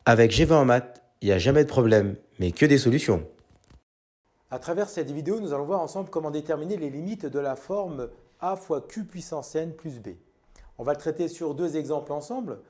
Avec G20 en maths, il n'y a jamais de problème, mais que des solutions. À travers cette vidéo, nous allons voir ensemble comment déterminer les limites de la forme a fois q puissance n plus b. On va le traiter sur deux exemples ensemble.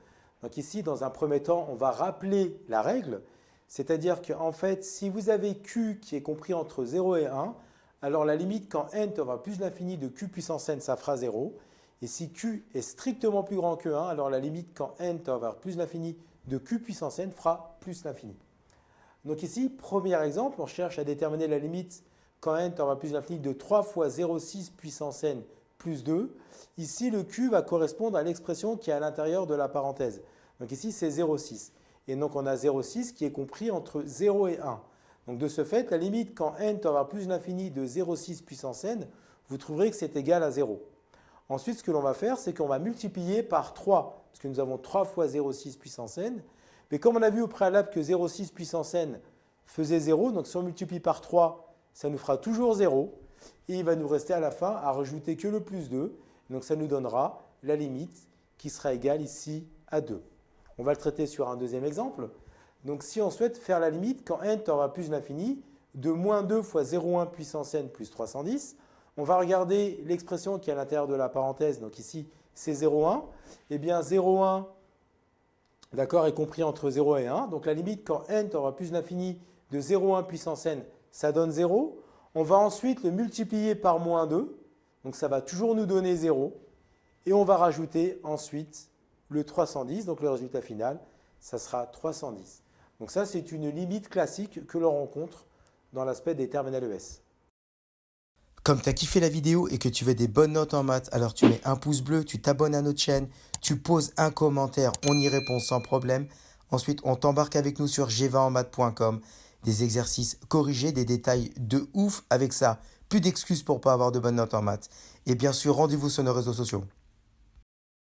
Donc ici, dans un premier temps, on va rappeler la règle, c'est-à-dire qu'en fait, si vous avez q qui est compris entre 0 et 1, alors la limite quand n tend vers plus l'infini de q puissance n, ça fera 0. Et si q est strictement plus grand que 1, alors la limite quand n tend vers plus l'infini de q puissance n fera plus l'infini. Donc ici, premier exemple, on cherche à déterminer la limite quand n tend vers plus l'infini de 3 fois 0,6 puissance n plus 2. Ici, le q va correspondre à l'expression qui est à l'intérieur de la parenthèse. Donc ici, c'est 0,6. Et donc on a 0,6 qui est compris entre 0 et 1. Donc de ce fait, la limite quand n tend vers plus l'infini de 0,6 puissance n, vous trouverez que c'est égal à 0. Ensuite, ce que l'on va faire, c'est qu'on va multiplier par 3, parce que nous avons 3 fois 0,6 puissance n. Mais comme on a vu au préalable que 0,6 puissance n faisait 0, donc si on multiplie par 3, ça nous fera toujours 0. Et il va nous rester à la fin à rajouter que le plus 2. Donc ça nous donnera la limite qui sera égale ici à 2. On va le traiter sur un deuxième exemple. Donc si on souhaite faire la limite quand n tend vers plus l'infini de moins 2 fois 0,1 puissance n plus 310, on va regarder l'expression qui est à l'intérieur de la parenthèse. Donc ici, c'est 0,1. Eh bien, 0,1 est compris entre 0 et 1. Donc la limite quand n tend vers plus l'infini de 0,1 puissance n, ça donne 0. On va ensuite le multiplier par moins 2. Donc ça va toujours nous donner 0. Et on va rajouter ensuite le 310. Donc le résultat final, ça sera 310. Donc ça, c'est une limite classique que l'on rencontre dans l'aspect des terminales ES. Comme tu as kiffé la vidéo et que tu veux des bonnes notes en maths, alors tu mets un pouce bleu, tu t'abonnes à notre chaîne, tu poses un commentaire, on y répond sans problème. Ensuite, on t'embarque avec nous sur g20enmaths.com, des exercices corrigés, des détails de ouf avec ça. Plus d'excuses pour pas avoir de bonnes notes en maths. Et bien sûr, rendez-vous sur nos réseaux sociaux.